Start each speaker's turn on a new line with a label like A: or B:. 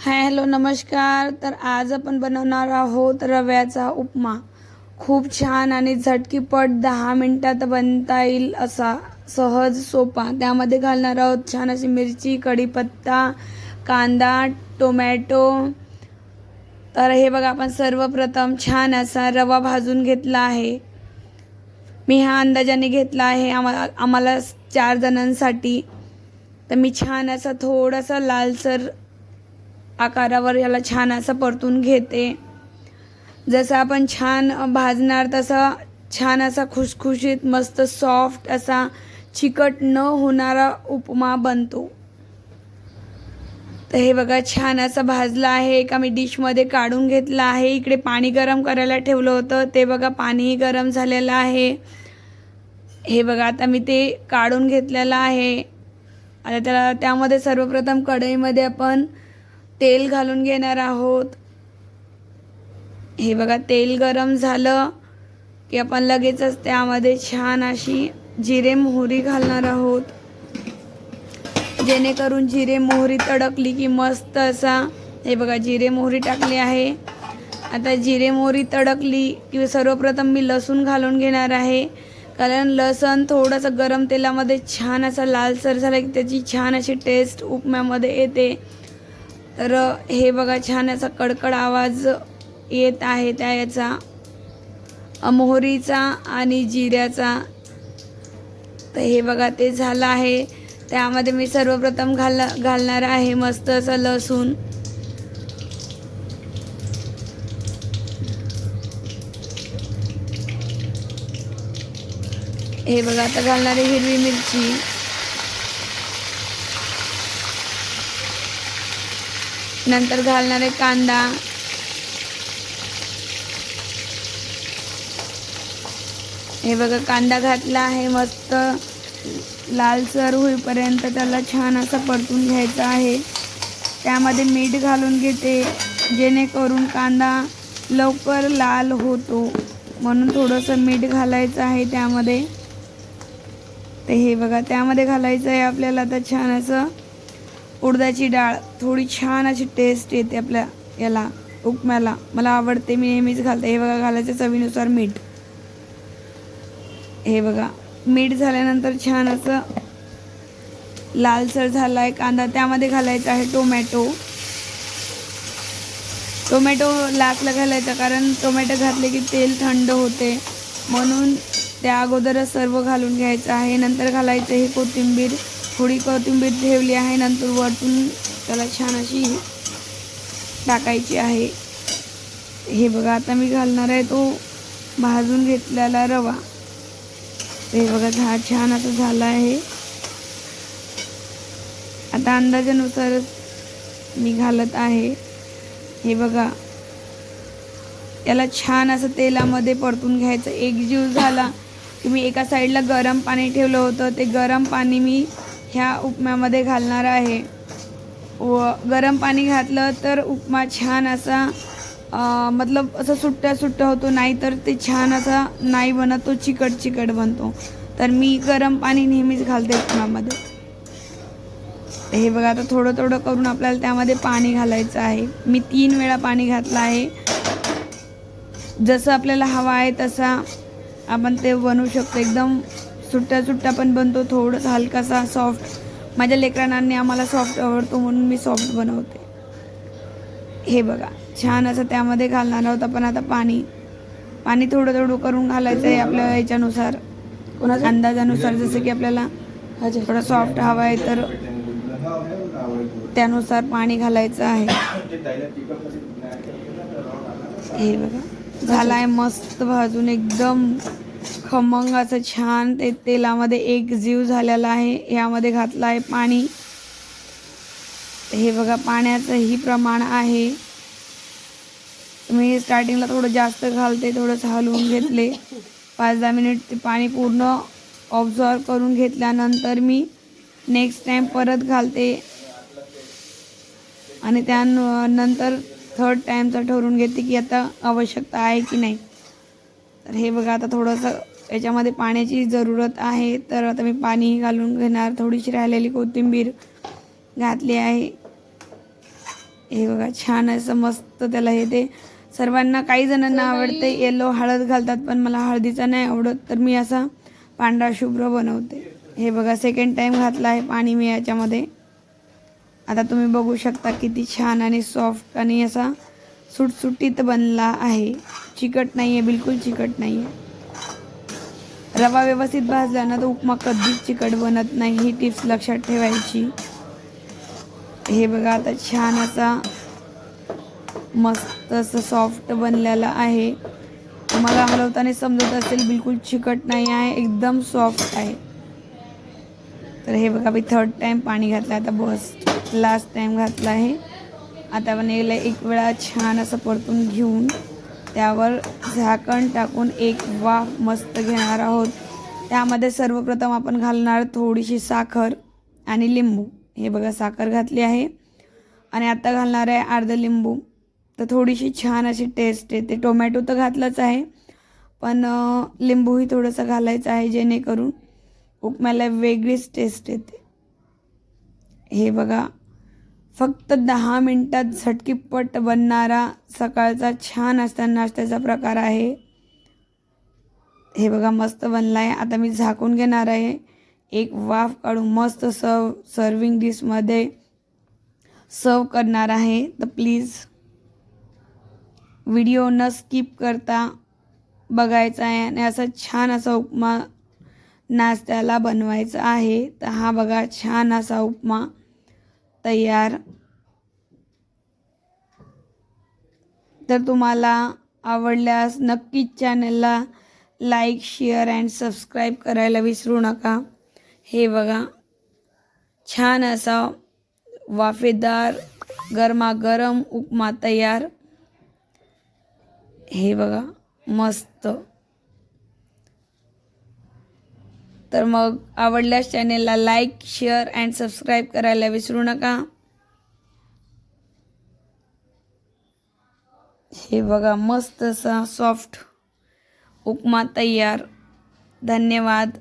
A: Hi hello नमस्कार. तर आज आपण बनवणार आहोत रव्याचा उपमा. खूप छान आणि झटकीपट 10 मिनिटात बनता येईल असा सहज सोपा. त्यामध्ये घालणार आहोत छान अशी मिरची, कढीपत्ता, कांदा, टोमॅटो. तर हे बघा, आपण सर्वप्रथम छान असा रवा भाजून घेतला आहे. मी ह्या अंदाजाने घेतला आहे आम्हाला 4 जणांसाठी. तर मी छान असा थोडासा लालसर आकारावर याला छान असं परतून घेते. जसं आपण छान भाजणार तसा छान असा खुसखुशीत मस्त सॉफ्ट असा चिकट न होणारा उपमा बनतो. तर हे बघा, छान असं भाजलं आहे. एका मी डिशमध्ये काढून घेतलं आहे. इकडे पाणी गरम करायला ठेवलं होतं, ते बघा पाणीही गरम झालेलं आहे. हे बघा, आता मी ते काढून घेतलेलं आहे. आता त्यामध्ये सर्वप्रथम कढईमध्ये आपण तेल घालून घेणार आहोत. हे बघा, तेल गरम झालं की आपण लगेचच त्यामध्ये छान अशी जिरे मोहरी घालणार आहोत, जेणेकरून जिरे मोहरी तडकली की मस्त असा. हे बघा, जिरे मोहरी टाकली आहे. आता जिरे मोहरी तडकली की सर्वप्रथम मी लसूण घालून घेणार आहे, कारण लसूण थोडंसं गरम तेलामध्ये छान असा लालसर झाला की त्याची छान अशी टेस्ट उपम्यामध्ये येते. तर हे बघा, छान असा कडकड आवाज येत आहे त्या याचा मोहरीचा आणि जिऱ्याचा. तर हे बघा, ते झालं आहे. त्यामध्ये मी सर्वप्रथम घालणार आहे मस्त असं लसूण. हे बघा, आता घालणारे हिरवी मिरची, नंतर घालणारे कांदा, हे बघा कांदा घातला आहे. मस्त लालसर होईपर्यंत त्याला छान असं परतून घ्यायचं आहे. त्यामध्ये मीठ घालून घेते, जेणेकरून कांदा लवकर लाल होतो, म्हणून थोडंसं मीठ घालायचं आहे त्यामध्ये. तर हे बघा, त्यामध्ये घालायचं आहे आपल्याला आता छान असं उडदाची डाळ. थोडी छान अशी टेस्ट येते आपल्या याला उपम्याला, मला आवडते, मी नेहमीच घालते. हे बघा, घालायचं चवीनुसार मीठ. हे बघा, मीठ झाल्यानंतर छान असं लालसर झाला आहे कांदा. त्यामध्ये घालायचा आहे टोमॅटो. टोमॅटो लास्टला घालायचा, कारण टोमॅटो घातले की तेल थंड होते, म्हणून त्या अगोदरच सर्व घालून घ्यायचं आहे. नंतर घालायचं हे कोथिंबीर. थोडी कोथिंबीर ठेवली आहे, नंतर वरतून त्याला छान अशी टाकायची आहे. हे बघा, आता मी घालणार आहे तो भाजून घेतलेला रवा. हे बघा, छान असं झालं आहे. आता अंदाजानुसार मी घालत आहे. हे बघा, याला छान असं तेलामध्ये परतून घ्यायचं. एकजीव झाला की मी एका साईडला गरम पाणी ठेवलं होतं, ते गरम पाणी मी ह्या उपम्यामध्ये घालणार आहे. व गरम पाणी घातलं तर उपमा छान असा मतलब असं सुट्टा होतो, नाही तर ते छान असा नाही बनत, तो चिकट बनतो. तर मी गरम पाणी नेहमीच घालते उपम्यामध्ये. हे बघा, आता थोडं करून आपल्याला त्यामध्ये पाणी घालायचं आहे. मी 3 वेळा पाणी घातलं आहे. जसं आपल्याला हवा आहे तसा आपण ते बनवू शकतो. एकदम सुट्टा पण बनतो, थोडंसं हलकासा सॉफ्ट. माझ्या लेकरांनी आम्हाला सॉफ्ट आवडतो, म्हणून मी सॉफ्ट बनवते. हे बघा, छान असं त्यामध्ये घालणार आहोत आपण आता पाणी थोडं करून घालायचं आहे आपल्या याच्यानुसार, अंदाजानुसार. जसं की आपल्याला थोडं सॉफ्ट हवा आहे तर त्यानुसार पाणी घालायचं आहे. हे बघा, झालं आहे मस्त भाजून, एकदम खमंग असं छान ते तेलामध्ये एकजीव झालेला आहे. यामध्ये घातलं आहे पाणी. हे बघा, पाण्याचंही प्रमाण आहे. मी स्टार्टिंगला थोडं जास्त घालते, थोडंसं हलवून घेतले. 5-10 मिनिट ते पाणी पूर्ण ऑब्झर्व करून घेतल्यानंतर मी नेक्स्ट टाईम परत घालते, आणि त्यानंतर थर्ड टाईमचं ठरवून घेते की आता आवश्यकता आहे की नाही. तर हे बघा, आता थोडंसं याच्यामध्ये पाण्याची जरूरत आहे, तर आता मी पाणी घालून घेणार. थोडीशी राहिलेली कोथिंबीर घातली आहे. हे बघा छान असं मस्त त्याला हे ते सर्वांना काही जणांना आवडते येलो हळद घालतात, पण मला हळदीचा नाही आवडत, तर मी असा पांढरा शुभ्र बनवते. हे बघा सेकंड टाईम घातला आहे पाणी मी याच्यामध्ये. आता तुम्ही बघू शकता किती छान आणि सॉफ्ट आणि असा सुटसुटीत बनला आहे. चिकट नाही आहे, बिलकुल चिकट नाही आहे. रवा व्यवस्थित भाजला ना तर उपमा कधीच चिकट बनत नाही. ही टिप्स लक्षात ठेवायची. हे बघा आता छान असा मस्त असं सॉफ्ट बनलेला आहे. तुम्हाला हलवताना समजत असेल बिलकुल चिकट नाही आहे, एकदम सॉफ्ट आहे. तर हे बघा मी थर्ड टाईम पाणी घातलं, आता बस लास्ट टाईम घातला आहे. आता आपण याला एक वेळा छान असं परतून घेऊन त्यावर झाकण टाकून एक वाफ मस्त घेणार आहोत. त्यामध्ये सर्वप्रथम आपण घालणार थोडीशी साखर आणि लिंबू. हे बघा साखर घातली आहे आणि आता घालणार आहे अर्धा लिंबू. तर थोडीशी छान अशी टेस्ट येते. टोमॅटो तर घातलंच आहे, पण लिंबूही थोडंसं घालायचं आहे जेणेकरून उपम्याला वेगळीच टेस्ट येते. हे बघा फक्त 10 मिनटात झटकीपट बनणारा सकाळचा छान असा नाश्त्याचा प्रकार आहे. हे बघा मस्त बनला आहे. आता मी झाकून घेणार आहे. एक वाफ काढून मस्त सर्विंग डिशमध्ये सर्व करणार आहे. तर प्लीज व्हिडिओ न स्किप करता बघायचा आहे आणि असा छान असा उपमा नाश्त्याला बनवायचा आहे. तर हा बघा छान असा उपमा तयार. तर तुम्हाला आवडल्यास नक्कीच चॅनलला लाईक, शेअर अँड सबस्क्राईब करायला विसरू नका. हे बघा छान असा वाफेदार गरमागरम उपमा तयार. हे बघा मस्त. तर मग आवडल्यास चॅनेलला लाईक, शेअर अँड सबस्क्राईब करायला विसरू नका. हे बघा मस्त असा सॉफ्ट उपमा तयार. धन्यवाद.